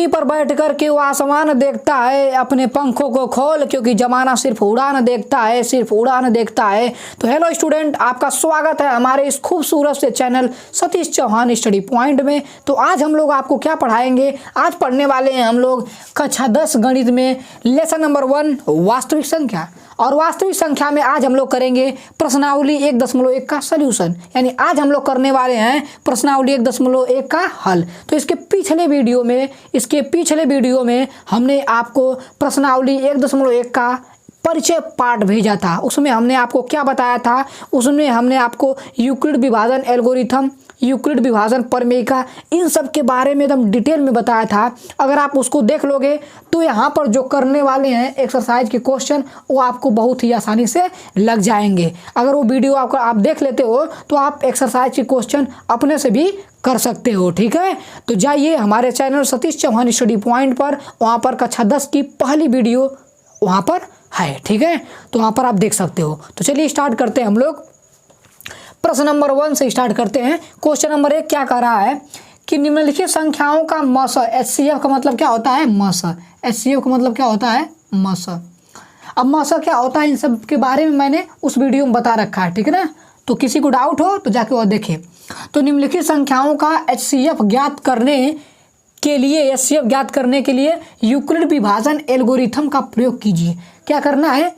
पर बैठ कर के वो आसमान देखता है अपने पंखों को खोल, क्योंकि जमाना सिर्फ उड़ान देखता है, सिर्फ उड़ान देखता है। तो हेलो स्टूडेंट, आपका स्वागत है हमारे इस खूबसूरत से channel Satish Chauhan study point में। तो आज हम लोग आपको क्या पढ़ाएंगे, आज पढ़ने वाले हैं हम लोग कक्षा 10 गणित में लेसन नंबर 1 वास्तविक संख्या। और वास्तविक संख्या में आज हम लोग करेंगे प्रश्नावली 1.1 का सल्यूशन, यानी आज हम लोग करने वाले हैं प्रश्नावली 1.1 का हल। तो इसके पिछले वीडियो में हमने आपको प्रश्नावली 1.1 का परिचय पार्ट भेजा था। उसमें हमने आपको क्या बताया था, उसमें हमने आपको यूक्लिड विभाजन एल्गोरिथम, यूक्लिड विभाजन प्रमेयिका, इन सब के बारे में एकदम डिटेल में बताया था। अगर आप उसको देख लोगे तो यहाँ पर जो करने वाले हैं एक्सरसाइज के क्वेश्चन वो आपको बहुत ही आसानी से लग जाएंगे। अगर वो वीडियो आप देख लेते हो तो आप एक्सरसाइज के क्वेश्चन अपने से भी कर सकते हो। ठीक है, तो जाइए हमारे channel Satish Chauhan study point पर, वहाँ पर कक्षा 10 की पहली वीडियो वहाँ पर है। ठीक है, तो वहाँ पर आप देख सकते हो। तो चलिए स्टार्ट करते हैं हम लोग। प्रश्न नंबर 1 से स्टार्ट करते हैं। क्वेश्चन नंबर 1 क्या कह रहा है कि निम्नलिखित संख्याओं का मस, HCF का मतलब क्या होता है, मस। HCF का मतलब क्या होता है, मस। अब मस क्या होता है इन सब के बारे में मैंने उस वीडियो में बता रखा है। ठीक है ना, तो किसी को डाउट हो तो जाके वह देखे। तो निम्नलिखित संख्याओं का HCF ज्ञात करने के लिए यूक्लिड विभाजन एल्गोरिथम का प्रयोग कीजिए। क्या करना है,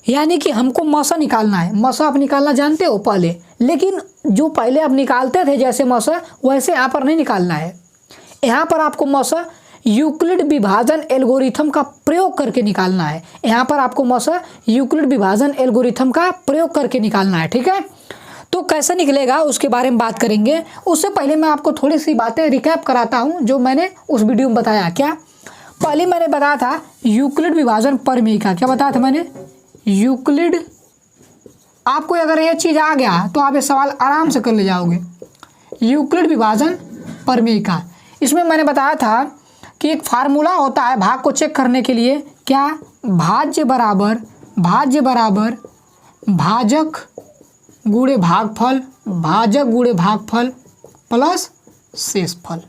यानी कि हमको मसा निकालना है। मसा आप निकालना जानते हो पहले, लेकिन जो पहले आप निकालते थे जैसे मसा, वैसे यहाँ पर नहीं निकालना है। यहाँ पर आपको मसा यूक्लिड विभाजन एल्गोरिथम का प्रयोग करके निकालना है। यहाँ पर आपको मसा यूक्लिड विभाजन एल्गोरिथम का प्रयोग करके निकालना है। ठीक है, तो कैसे निकलेगा उसके बारे में बात करेंगे। उससे पहले मैं आपको थोड़ी सी बातें रिकैप कराता हूँ जो मैंने उस वीडियो में बताया। क्या पहले मैंने बताया था यूक्लिड विभाजन प्रमेयिका, क्या बताया था मैंने, यूक्लिड। आपको अगर ये चीज़ आ गया तो आप ये सवाल आराम से कर ले जाओगे। यूक्लिड विभाजन प्रमेयिका, इसमें मैंने बताया था कि एक फार्मूला होता है भाग को चेक करने के लिए। क्या, भाज्य बराबर भाजक गुणे भागफल, भाजक गुणे भागफल प्लस शेषफल।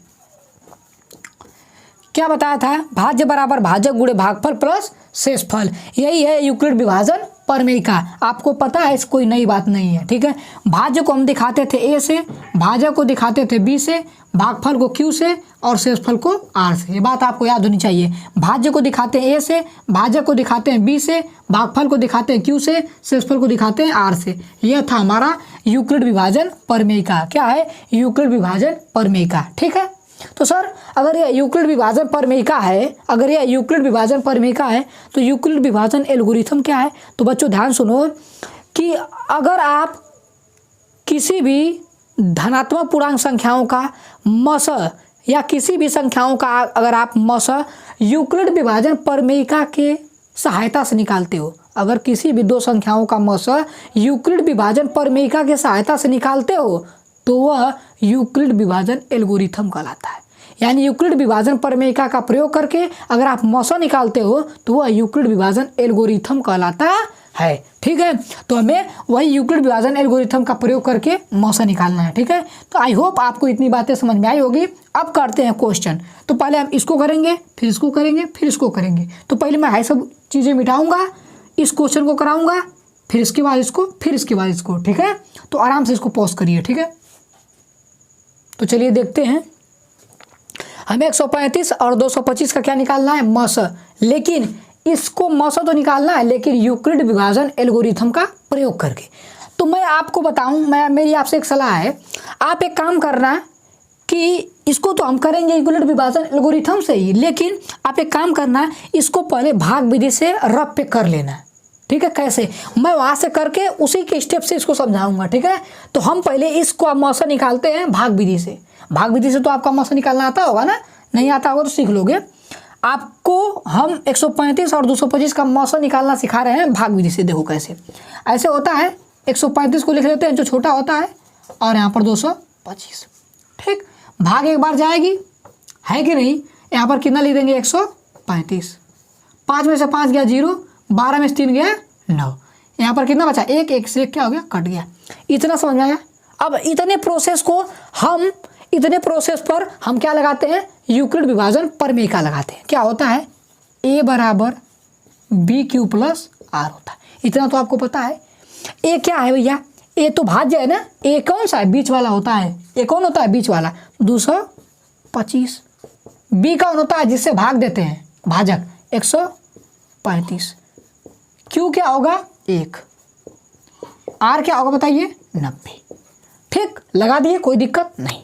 क्या बताया था, भाज्य बराबर भाजक गुणे भागफल प्लस शेषफल। यही है यूक्लिड विभाजन प्रमेयिका। आपको पता है, इस कोई नई बात नहीं है। ठीक है, भाज्य को हम दिखाते थे A से, भाजक को दिखाते थे B से, भागफल को Q से और शेषफल को R से। ये बात आपको याद होनी चाहिए। भाज्य को दिखाते हैं A से, भाजक को दिखाते हैं B से, भागफल को दिखाते हैं Q से, शेषफल को दिखाते हैं R से। यह था हमारा यूक्लिड विभाजन प्रमेयिका। क्या है, यूक्लिड विभाजन प्रमेयिका। ठीक है, तो सर अगर यह यूक्लिड विभाजन प्रमेयिका है, तो यूक्लिड विभाजन एल्गोरिथम क्या है। तो बच्चों ध्यान सुनो कि अगर आप किसी भी धनात्मक पूर्णांक संख्याओं का मस या किसी भी संख्याओं का अगर आप मस यूक्लिड विभाजन प्रमेयिका के सहायता से निकालते हो, अगर किसी भी दो संख्याओं का मस यूक्लिड विभाजन प्रमेयिका के सहायता से निकालते हो तो वह यूक्लिड विभाजन एल्गोरिथम कहलाता है। यानी यूक्लिड विभाजन प्रमेयिका का प्रयोग करके अगर आप मौसा निकालते हो तो वह यूक्लिड विभाजन एल्गोरिथम कहलाता है। ठीक है, तो हमें वही यूक्लिड विभाजन एल्गोरिथम का प्रयोग करके मौसा निकालना है। ठीक है, तो आई होप आपको इतनी बातें समझ में आई होगी। अब करते हैं क्वेश्चन। तो पहले हम इसको करेंगे, फिर इसको करेंगे, फिर इसको करेंगे। तो पहले मैं ये सब चीज़ें मिटाऊंगा, इस क्वेश्चन को कराऊंगा, फिर इसके बाद इसको, फिर इसके बाद इसको। ठीक है, तो आराम से इसको पॉज करिए। ठीक है, तो चलिए देखते हैं। हमें 135 और 225 का क्या निकालना है, मस। लेकिन इसको मस तो निकालना है, लेकिन यूक्लिड विभाजन एल्गोरिथम का प्रयोग करके। तो मैं आपको बताऊं, मेरी आपसे एक सलाह है, आप एक काम करना कि इसको तो हम करेंगे यूक्लिड विभाजन एल्गोरिथम से ही, लेकिन आप एक काम करना, इसको पहले भाग विधि से रफ पे कर लेना। ठीक है, कैसे, मैं वहाँ से करके उसी के स्टेप से इसको समझाऊंगा। ठीक है, तो हम पहले इसको मौसा निकालते हैं भाग विधि से। भाग विधि से तो आपका मौसा निकालना आता होगा ना, नहीं आता होगा तो सीख लोगे। आपको हम 135 और 225 का मौसा निकालना सिखा रहे हैं भाग विधि से। देखो कैसे, ऐसे होता है, 135 को लिख लेते हैं जो छोटा होता है, और यहाँ पर 225। ठीक, भाग एक बार जाएगी, है कि नहीं। यहाँ पर कितना लिख देंगे, 135। 5 में से 5 गया 0, 12 में से 3 गया 9। यहाँ पर कितना बचा, 1 से 1 क्या हो गया, कट गया। इतना समझ में आया। अब इतने प्रोसेस को हम इतने प्रोसेस पर हम क्या लगाते हैं, यूक्लिड विभाजन प्रमेय का लगाते हैं। क्या होता है, a बराबर बी क्यू प्लस आर होता है। इतना तो आपको पता है। ए क्या है भैया, ए तो भाज्य है ना, ए कौन सा है, बीच वाला होता है। ए कौन होता है, बीच वाला, 225। बी कौन होता है, जिससे भाग देते हैं, भाजक, 135। क्यू क्या होगा, 1। आर क्या होगा बताइए, 90। ठीक, लगा दिए, कोई दिक्कत नहीं।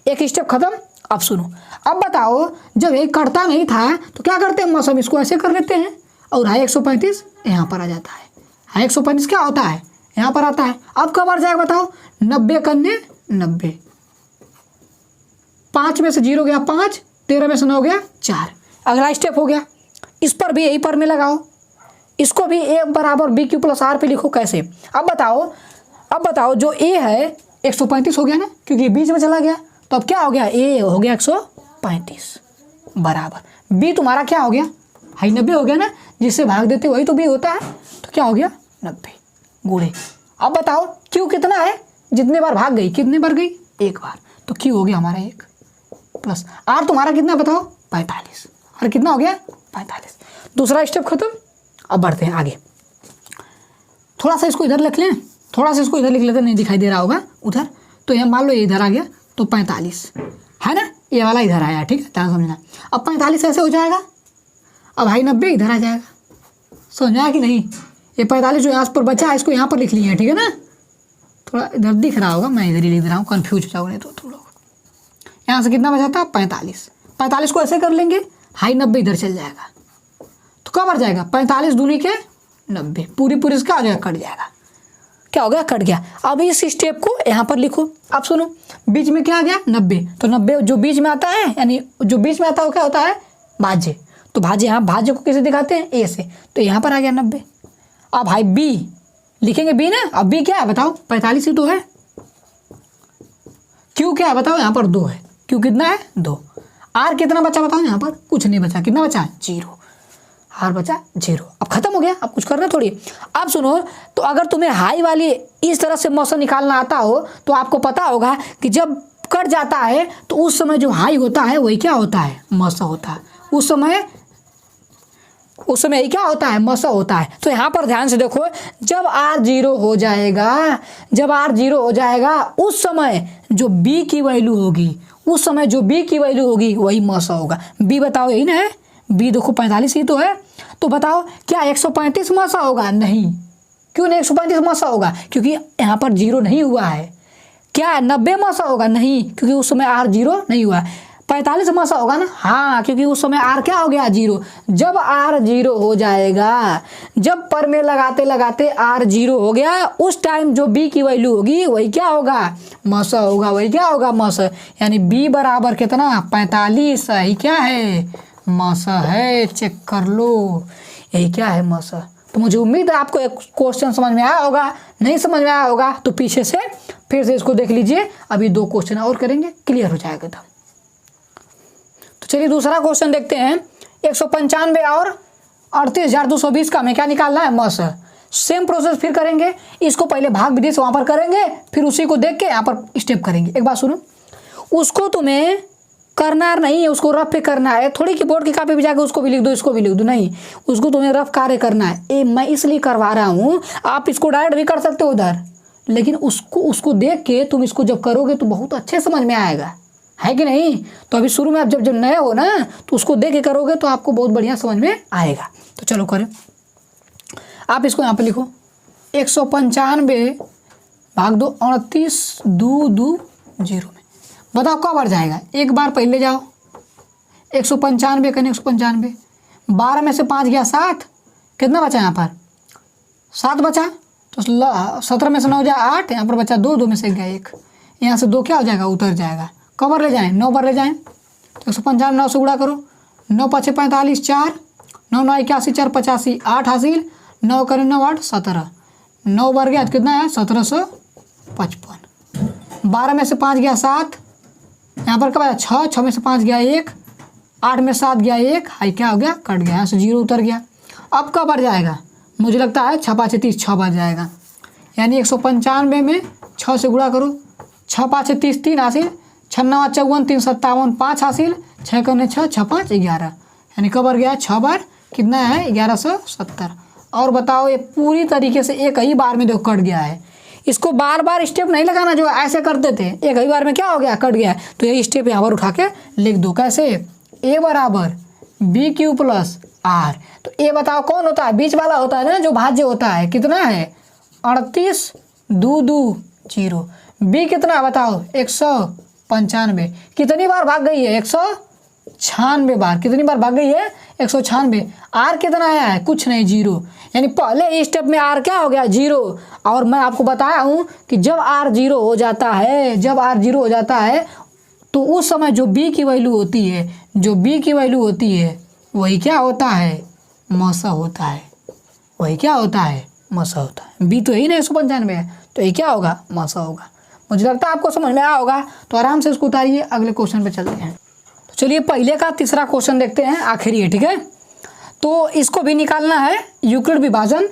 एक स्टेप खत्म। अब सुनो, अब बताओ, जब एक करता नहीं था तो क्या करते हैं, मौसम इसको ऐसे कर लेते हैं और हाई 135 यहाँ पर आ जाता है। हाई 135 क्या होता है, यहाँ पर आता है। अब कब आ जाएगा बताओ, 90 कन्ने 90, 5 में से 0 गया 5, 13 में से 9 गया 4। अगला स्टेप हो गया, इस पर भी यही पर में लगाओ, इसको भी ए बराबर बी क्यू प्लस आर पे लिखो। कैसे, अब बताओ जो ए है 135 हो गया ना, क्योंकि बीच में चला गया, तो अब क्या हो गया, ए हो गया 135 बराबर बी तुम्हारा क्या हो गया, हाई 90 हो गया ना, जिससे भाग देते वही तो बी होता है। तो क्या हो गया, 90 गुणे। अब बताओ क्यू कितना है, जितने बार भाग गई, कितने बार गई, एक बार, तो क्यू हो गया हमारा 1 प्लस आर तुम्हारा कितना बताओ, 45। और कितना हो गया, 45। दूसरा स्टेप खत्म। अब बढ़ते हैं आगे। थोड़ा सा इसको इधर लिख लें, थोड़ा सा इसको इधर लिख लेते, नहीं दिखाई दे रहा होगा उधर। तो यहाँ मान लो ये इधर आ गया, तो 45 है ना, ये वाला इधर आया, ठीक है, ध्यान समझना। अब 45 ऐसे हो जाएगा, अब हाई 90 इधर आ जाएगा, समझा कि नहीं। ये 45 जो यहाँ पर बचा है, इसको यहाँ पर लिख लिया, ठीक है ना। थोड़ा इधर दिख रहा होगा, मैं इधर ही लिख रहा हूँ, कन्फ्यूज हो जाओगे तो तुम लोग। यहाँ से कितना बचा था, 45। 45 को ऐसे कर लेंगे, हाई 90 इधर चल जाएगा, तो कब आ जाएगा, 45 दूनी के 90, पूरी इसका आ जाएगा, कट जाएगा। क्या हो गया, कट गया। अब इस स्टेप को यहाँ पर लिखो। अब सुनो, बीच में क्या आ गया, 90, तो 90 जो बीच में आता है, यानी जो बीच में आता है वो क्या होता है, भाज्य। तो भाज्य, यहाँ भाज्य को कैसे दिखाते हैं, ए से, तो यहाँ पर आ गया 90। अब भाई बी लिखेंगे, बी ना। अब बी क्या है बताओ, 45 ही तो है। क्यू क्या है बताओ, यहाँ पर 2 है, क्यू कितना है, 2। आर कितना बचा बताओ, यहाँ पर कुछ नहीं बचा, कितना बचा, 0। आर बचा 0। अब खत्म हो गया, अब कुछ करना थोड़ी। अब सुनो, तो अगर तुम्हें हाई वाली इस तरह से मौसम निकालना आता हो, तो आपको पता होगा कि जब कट जाता है तो उस समय जो हाई होता है वही क्या होता है, मौसम होता है। उस समय क्या होता है, मौसम होता है। तो यहाँ पर ध्यान से देखो, जब R 0 हो जाएगा, उस समय जो B की वैल्यू होगी, वही मौसम होगा। B बताओ, यही ना है, B देखो 45 ही तो है। तो बताओ क्या 135 मौसम होगा, नहीं। क्यों नहीं 135 मौसम होगा, क्योंकि यहाँ पर 0 नहीं हुआ है। क्या 90 मौसम होगा, नहीं, क्योंकि उस समय R 0 नहीं हुआ है। 45 मौसम होगा ना, हाँ, क्योंकि उस समय R क्या हो गया, 0। जब R 0 हो जाएगा, जब पर में लगाते R 0 हो गया, उस टाइम जो B की वैल्यू होगी वही क्या होगा, मौसम होगा, वही क्या होगा, मौसम। यानी B बराबर कितना, 45, यही क्या है, मौसम है। चेक कर लो, यही क्या है, मौसम। तो मुझे उम्मीद है आपको एक क्वेश्चन समझ में आया होगा। नहीं समझ में आया होगा तो पीछे से फिर से इसको देख लीजिए, अभी 2 क्वेश्चन और करेंगे, क्लियर हो जाएगा एकदम। तो चलिए दूसरा क्वेश्चन देखते हैं। 195 और 38,220 का हमें क्या निकालना है, मौसम। सेम प्रोसेस फिर करेंगे, इसको पहले भाग विधि से वहाँ पर करेंगे, फिर उसी को देख के यहाँ पर स्टेप करेंगे। एक बात सुनो, उसको तुम्हें करना नहीं है, उसको रफ पे करना है। थोड़ी की बोर्ड की कॉपी पे जाकर उसको भी लिख दो, इसको भी लिख दो, नहीं, उसको तुम्हें रफ कार्य करना है। मैं इसलिए करवा रहा हूँ, आप इसको डायरेक्ट भी कर सकते हो उधर, लेकिन उसको देख के तुम इसको जब करोगे तो बहुत अच्छे समझ में आएगा, है कि नहीं। तो अभी शुरू में आप जब नए हो ना, तो उसको देख के करोगे तो आपको बहुत बढ़िया समझ में आएगा। तो चलो करें। आप इसको यहाँ पे लिखो, 195 भाग दो 38,220 में। बताओ कब बढ़ जाएगा, एक बार पहले जाओ, 195 करें, 195, 12 में से 5 गया 7, कितना बचा यहाँ पर, 7 बचा। तो 17 में से 9 जाए 8, यहाँ पर बचा 2, 2 में से गया 1, यहाँ से 2 क्या हो जाएगा, उतर जाएगा। कब बार ले जाएँ, 9 बार ले जाएँ। तो 195 9 से गुणा करो, 9 5 45, 4 9 9 81, 4 85, 8 हासिल, 9 करें 9 8 17, 9 बार गया तो कितना है, 1755। 12 में से 5 गया 7, यहाँ पर कब आया 6, 6 में से 5 गया 1, 8 में 7 गया 1, हाई क्या हो गया, कट गया, यहाँ से 0 उतर गया। अब कब बढ़ जाएगा, मुझे लगता है 6 5 30, 6 बढ़ जाएगा। यानी 195 में 6 से गुणा करो, 6 5 30, 3 हासिल, 96 54 3 57 5 हासिल, 6 करने 6 6 5 11, यानी कब बार गया 6 बार कितना है 1170। और बताओ ये पूरी तरीके से एक ही बार में देखो कट गया है। इसको बार बार स्टेप नहीं लगाना जो ऐसे करते थे, एक ही बार में क्या हो गया कट गया। तो ये स्टेप यहाँ पर उठा के लिख दो, कैसे a बराबर BQ प्लस R। तो ए बताओ कौन होता है, बीच वाला होता है ना जो भाज्य होता है, कितना है 38 2 2 0। बी कितना बताओ 195, कितनी बार भाग गई है 196 बार, कितनी बार भाग गई है 196। आर कितना आया है कुछ नहीं 0, यानी पहले स्टेप में आर क्या हो गया 0। और मैं आपको बताया हूँ कि जब आर 0 हो जाता है, जब आर 0 हो जाता है तो उस समय जो बी की वैल्यू होती है, जो बी की वैल्यू होती है वही क्या होता है मसा होता है, वही क्या होता है मसा होता है। बी तो यही ना 195 है, तो ये क्या होगा मसा होगा। मुझे लगता है आपको समझ में आया होगा, तो आराम से इसको उतारिए, अगले क्वेश्चन पे चलते हैं। तो चलिए पहले का तीसरा क्वेश्चन देखते हैं, आखिरी है, ठीक है। तो इसको भी निकालना है यूक्लिड विभाजन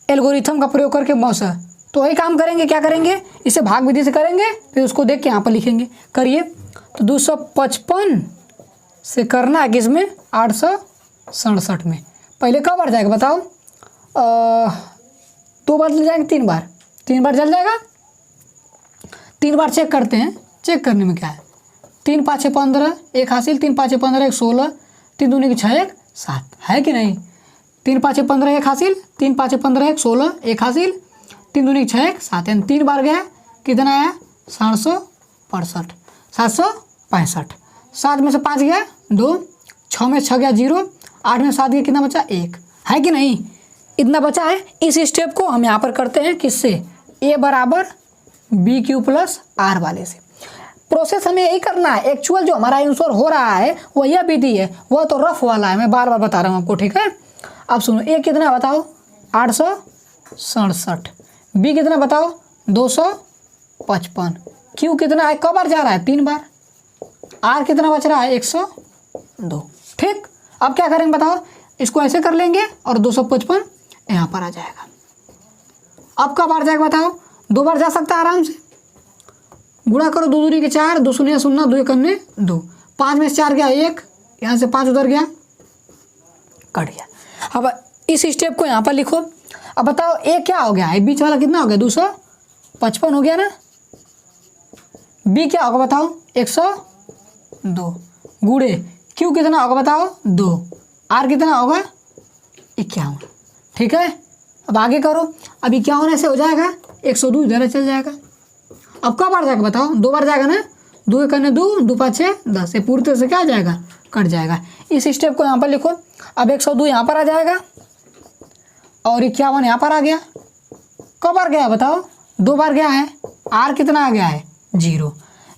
एल्गोरिथम का प्रयोग करके मौसा। तो वही काम करेंगे, क्या करेंगे इसे भाग विधि से करेंगे, फिर उसको देख के यहाँ पर लिखेंगे। करिए, तो 255 से करना है किसमें 867 में। पहले कब बार जाएगा बताओ, 2 बार चल जाएगा, 3 बार, 3 बार चल जाएगा, 3 बार चेक करते हैं। चेक करने में क्या है, 3 5 15 1 हासिल, 3 5 15 1 16, 3 दूनी की 6 1 7 है कि नहीं। 3 5 15 1 हासिल, 3 5 15 1 16 1 हासिल, 3 दूनी की 6 1 7, यानी 3 बार गया, कितना आया 765, 765। 7 में से 5 गया 2, 6 में 6 गया 0, 8 में 7 गया, कितना बचा 1 है कि नहीं, इतना बचा है। इस स्टेप को हम यहाँ पर करते हैं किससे, ए बराबर BQ प्लस R वाले से। प्रोसेस हमें यही करना है, एक्चुअल जो हमारा आंसर हो रहा है वो यह विधि है, वह तो रफ वाला है, मैं बार बार बता रहा हूँ आपको, ठीक है। अब सुनो, ए कितना बताओ 867, बी कितना बताओ 255, क्यू कितना है कब बार जा रहा है 3 बार, आर कितना बच रहा है 102, ठीक। अब क्या करेंगे बताओ, इसको ऐसे कर लेंगे और 255 यहाँ पर आ जाएगा। अब कब बार जाएगा बताओ, 2 बार जा सकता है आराम से, गुणा करो 2 दूनी के 4, 2 शून्य 0, 2 एकन्ने 2, 5 में से 4 गया 1, यहाँ से 5 उधर गया, कट गया। अब इस स्टेप को यहाँ पर लिखो। अब बताओ ए क्या हो गया है, बीच वाला कितना हो गया 255 हो गया ना, बी क्या होगा बताओ 102, गुड़े क्यू कितना होगा बताओ 2, आर कितना होगा 51, ठीक है। अब आगे करो, अब 51 ऐसे हो जाएगा, 102 इधर चल जाएगा। अब कब बार जाएगा बताओ, 2 बार जाएगा ना, 2 एकन्ने 2, 2 5 6 10, ये पूरी तरह से क्या आ जाएगा कट जाएगा। इस स्टेप को यहाँ पर लिखो। अब 102 यहाँ पर आ जाएगा और 51 यहाँ पर आ गया। कब बार गया बताओ, 2 बार गया है, आर कितना आ गया है 0।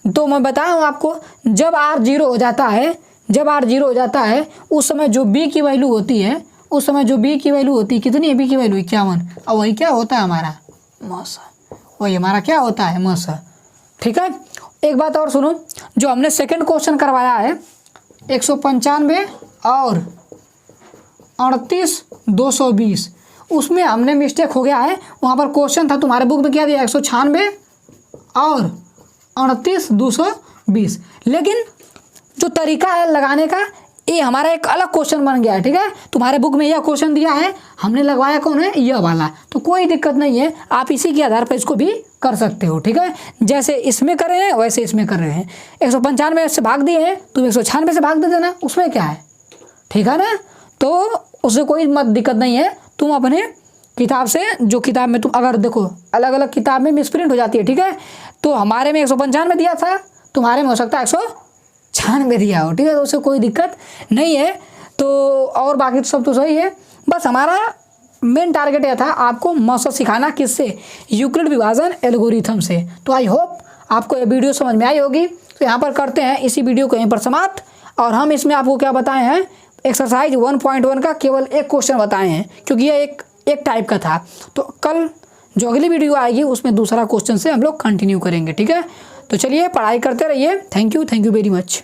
तो मैं बताऊँ आपको, जब आर 0 हो जाता है, जब आर 0 हो जाता है उस समय जो बी की वैल्यू होती है, उस समय जो बी की वैल्यू होती है कितनी है, बी की वैल्यू 51, और वही क्या होता है हमारा मौसा, वही हमारा क्या होता है मौसा, ठीक है। एक बात और सुनो, जो हमने सेकंड क्वेश्चन करवाया है 195 और 38 220, उसमें हमने मिस्टेक हो गया है। वहाँ पर क्वेश्चन था तुम्हारे बुक में क्या दिया 196 और 38 220, लेकिन जो तरीका है लगाने का ये हमारा एक अलग क्वेश्चन बन गया है, ठीक है। तुम्हारे बुक में यह क्वेश्चन दिया है, हमने लगवाया कौन है यह वाला, तो कोई दिक्कत नहीं है, आप इसी के आधार पर इसको भी कर सकते हो, ठीक है। जैसे इसमें कर रहे हैं वैसे इसमें कर रहे हैं, 195 से भाग दिए हैं, तुम 196 से भाग दे देना, उसमें क्या है, ठीक है ना। तो उससे कोई मत दिक्कत नहीं है, तुम अपने किताब से, जो किताब में तुम अगर देखो अलग अलग किताब में मिसप्रिंट हो जाती है, ठीक है। तो हमारे में 195 दिया था, तुम्हारे में हो सकता है 196 दिया हो, ठीक है। तो उससे कोई दिक्कत नहीं है। तो और बाकी तो सब तो सही है, बस हमारा मेन टारगेट यह था आपको मौसम सिखाना, किससे, यूक्लिड विभाजन एल्गोरिथम से। तो आई होप आपको ये वीडियो समझ में आई होगी। तो यहाँ पर करते हैं इसी वीडियो को यहीं पर समाप्त, और हम इसमें आपको क्या बताए हैं, एक्सरसाइज 1.1 का केवल एक क्वेश्चन बताए हैं, क्योंकि यह एक टाइप का था। तो कल जो अगली वीडियो आएगी उसमें दूसरा क्वेश्चन से हम लोग कंटिन्यू करेंगे, ठीक है। तो चलिए पढ़ाई करते रहिए। Thank you very much.